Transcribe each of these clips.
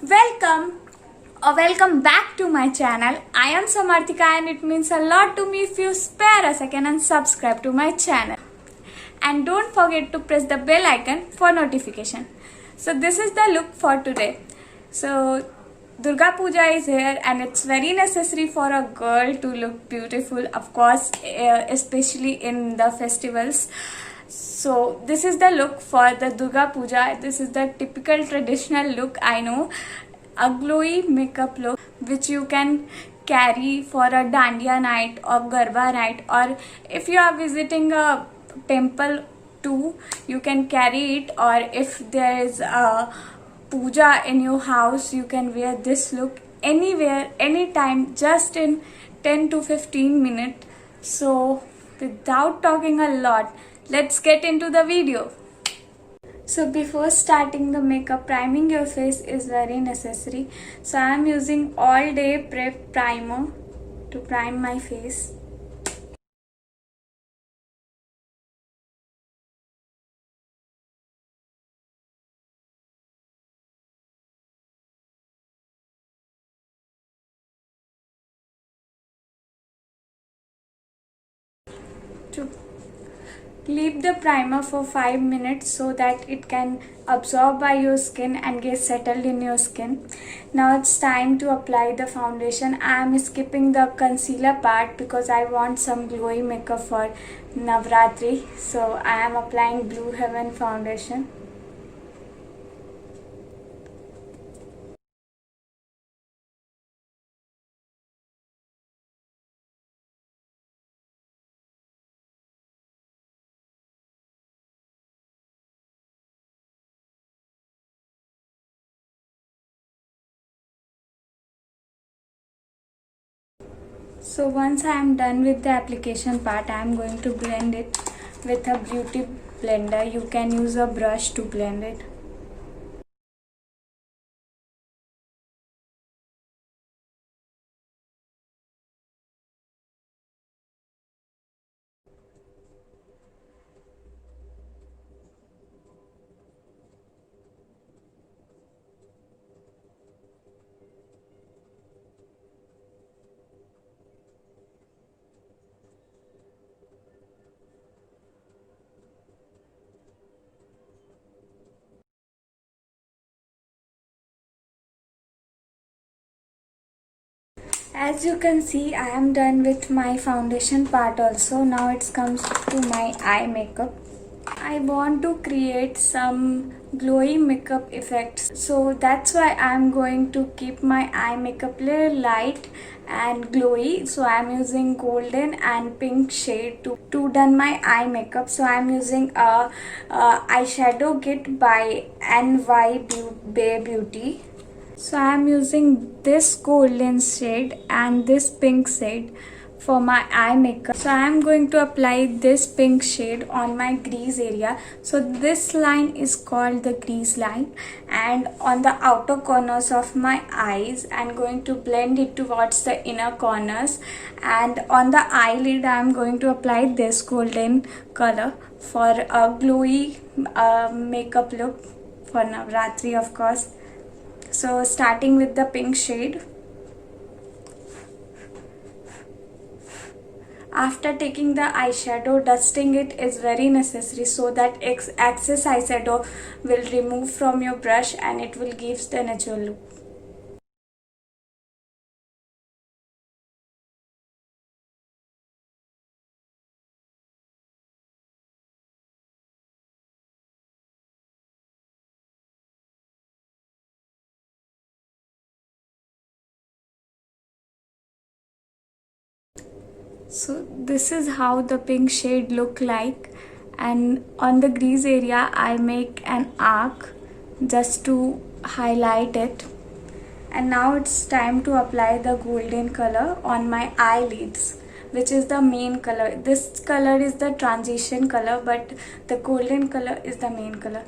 Welcome or welcome back to my channel. I am Samarthika and it means a lot to me if you spare a second and subscribe to my channel. And don't forget to press the bell icon for notification. So this is the look for today. So Durga Puja is here and it's very necessary for a girl to look beautiful, of course, especially in the festivals. So this is the look for the Durga Puja. This is the typical traditional look, I know. A glowy makeup look which you can carry for a dandiya night or garba night, or if you are visiting a temple too, you can carry it, or if there is a puja in your house, you can wear this look anywhere, anytime, just in 10 to 15 minutes. So without talking a lot, let's get into the video. So before starting the makeup, priming your face is very necessary. So I am using all day prep primer to prime my face. To leave the primer for 5 minutes so that it can absorb by your skin and get settled in your skin. Now it's time to apply the foundation. I am skipping the concealer part because I want some glowy makeup for Navratri. So I am applying Blue Heaven foundation. So once I am done with the application part, I am going to blend it with a beauty blender. You can use a brush to blend it. As you can see, I am done with my foundation part also. Now it comes to my eye makeup. I want to create some glowy makeup effects, so that's why I'm going to keep my eye makeup little light and glowy. So I'm using golden and pink shade to done my eye makeup. So I'm using a eyeshadow kit by Bay Beauty. So I am using this golden shade and this pink shade for my eye makeup. So I am going to apply this pink shade on my crease area. So this line is called the crease line, and on the outer corners of my eyes I am going to blend it towards the inner corners, and on the eyelid I am going to apply this golden color for a glowy makeup look for Navratri, of course. So starting with the pink shade. After taking the eyeshadow, dusting it is very necessary so that excess eyeshadow will remove from your brush and it will give the natural look. So this is how the pink shade look like, and on the crease area I make an arc just to highlight it. And now it's time to apply the golden color on my eyelids, which is the main color. This color is the transition color, but the golden color is the main color.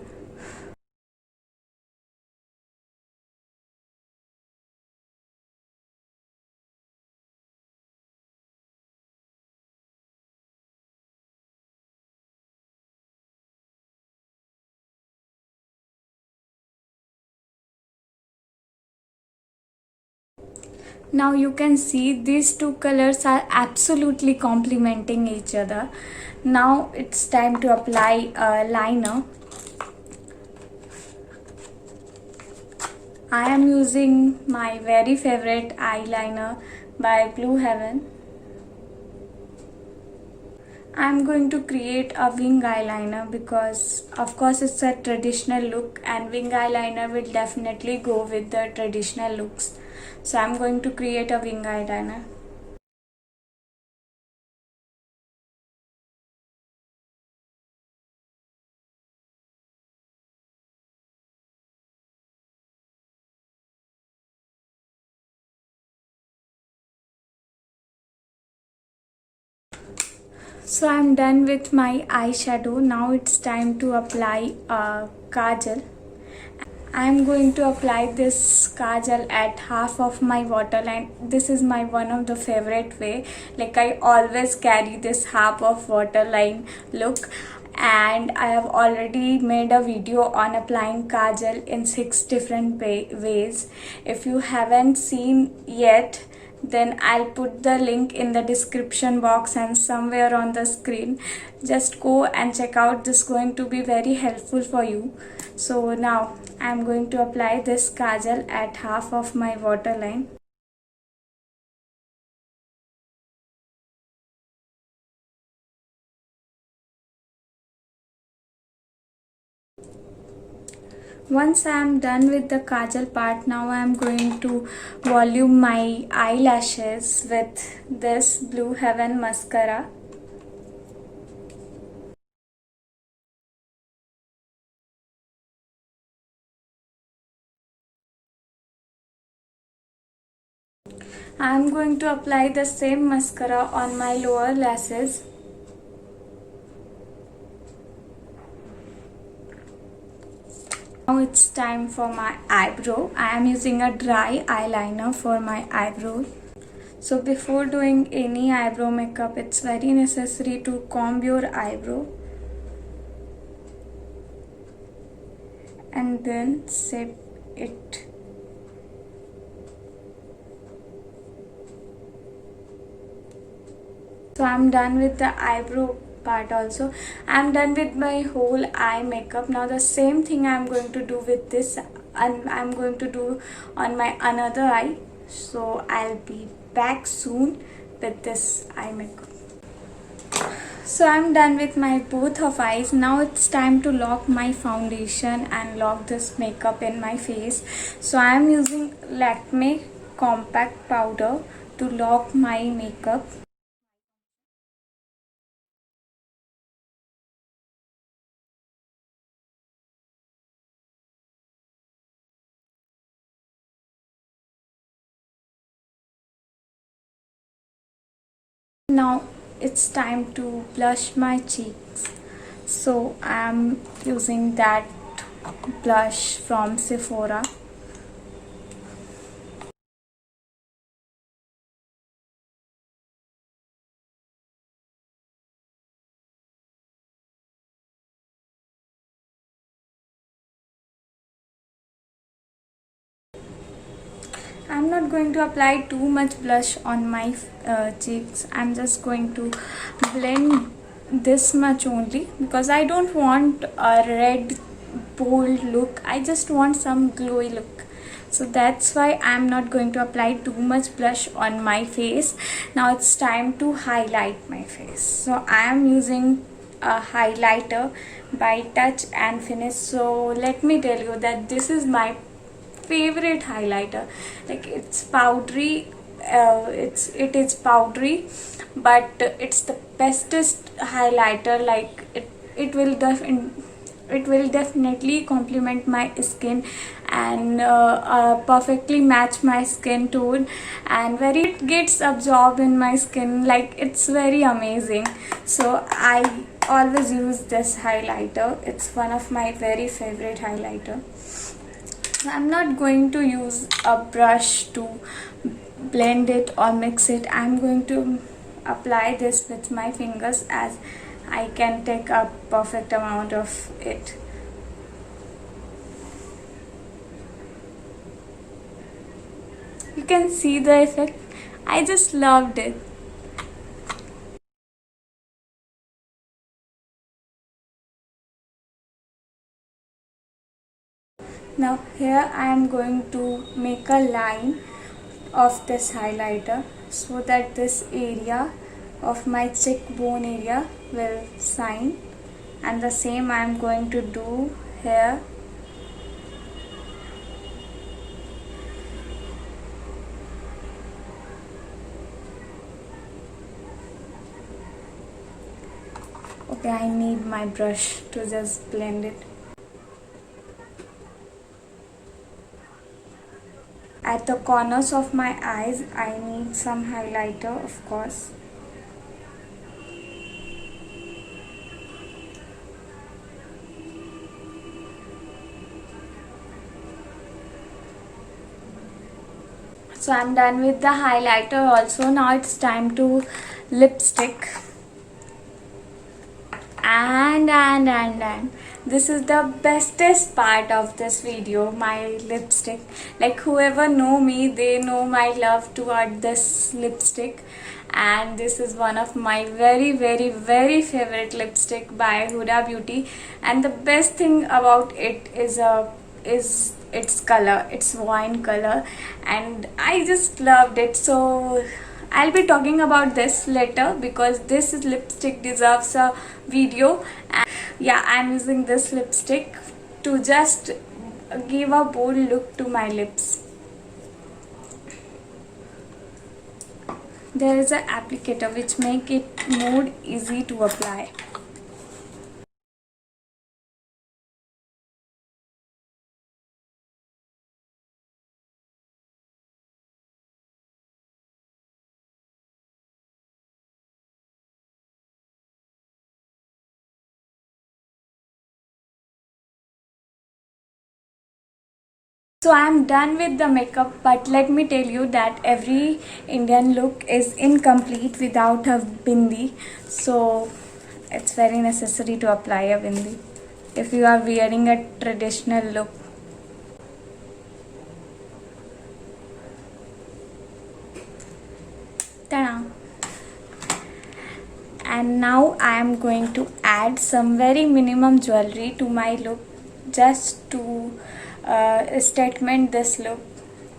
Now you can see these two colors are absolutely complementing each other. Now it's time to apply a liner. I am using my very favorite eyeliner by Blue Heaven. I'm going to create a wing eyeliner because of course it's a traditional look and wing eyeliner will definitely go with the traditional looks. So I'm going to create a wing eyeliner. So I'm done with my eyeshadow. Now it's time to apply a kajal. I'm going to apply this kajal at half of my waterline. This is my one of the favorite way. Like I always carry this half of waterline look, and I have already made a video on applying kajal in 6 different ways. If you haven't seen yet, then I'll put the link in the description box and somewhere on the screen. Just go and check out. This is going to be very helpful for you. So now I'm going to apply this kajal at half of my waterline. Once I am done with the kajal part, now I am going to volume my eyelashes with this Blue Heaven mascara. I am going to apply the same mascara on my lower lashes. Now it's time for my eyebrow. I am using a dry eyeliner for my eyebrow. So before doing any eyebrow makeup, it's very necessary to comb your eyebrow and then shape it. So I'm done with the eyebrow part also. I'm done with my whole eye makeup. Now the same thing I'm going to do with this, and I'm going to do on my another eye. So I'll be back soon with this eye makeup. So I'm done with my both of eyes. Now it's time to lock my foundation and lock this makeup in my face. So I am using Lakme compact powder to lock my makeup. Now it's time to blush my cheeks. So I'm using that blush from Sephora. I'm not going to apply too much blush on my cheeks. I'm just going to blend this much only because I don't want a red bold look. I just want some glowy look. So that's why I'm not going to apply too much blush on my face. Now it's time to highlight my face. So I am using a highlighter by Touch and Finish. So let me tell you that this is my favorite highlighter. Like it's powdery, it is powdery, but it's the bestest highlighter. Like it will definitely complement my skin and perfectly match my skin tone, and very it gets absorbed in my skin. Like it's very amazing. So I always use this highlighter. It's one of my very favorite highlighter. I'm not going to use a brush to blend it or mix it. I'm going to apply this with my fingers as I can take a perfect amount of it. You can see the effect. I just loved it. Now here I am going to make a line of this highlighter so that this area of my cheekbone area will shine, and the same I am going to do here. Okay, I need my brush to just blend it. At the corners of my eyes, I need some highlighter, of course. So I'm done with the highlighter also. Now it's time to lipstick. And this is the bestest part of this video, my lipstick. Like, whoever know me, they know my love toward this lipstick, and this is one of my very very favorite lipstick by Huda Beauty. And the best thing about it is its color. It's wine color, and I just loved it. So I'll be talking about this later because this lipstick deserves a video. And yeah, I'm using this lipstick to just give a bold look to my lips. There is an applicator which make it more easy to apply. So I'm done with the makeup, but let me tell you that every Indian look is incomplete without a bindi. So it's very necessary to apply a bindi if you are wearing a traditional look. Ta-da! And now I am going to add some very minimum jewelry to my look just to statement this look.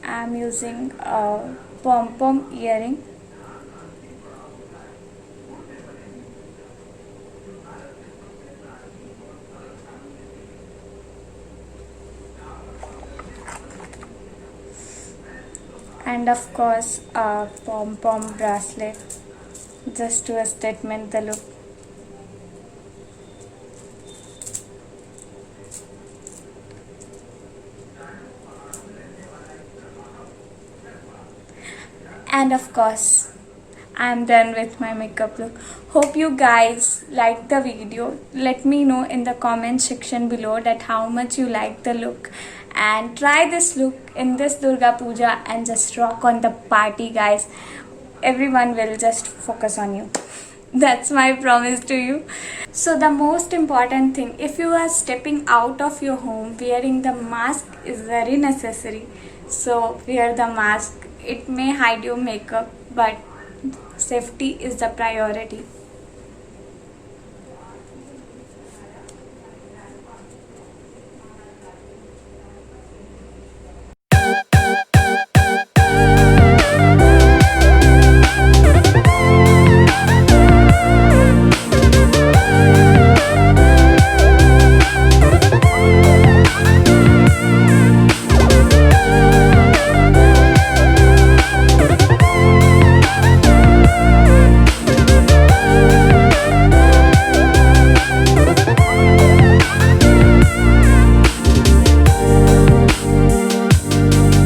I am using a pom-pom earring. And of course a pom-pom bracelet just to statement the look. And of course I'm done with my makeup look. Hope you guys liked the video. Let me know in the comment section below that how much you like the look, and try this look in this Durga Puja and just rock on the party, guys. Everyone will just focus on you. That's my promise to you. So the most important thing, if you are stepping out of your home, wearing the mask is very necessary. So wear the mask. It may hide your makeup, but safety is the priority.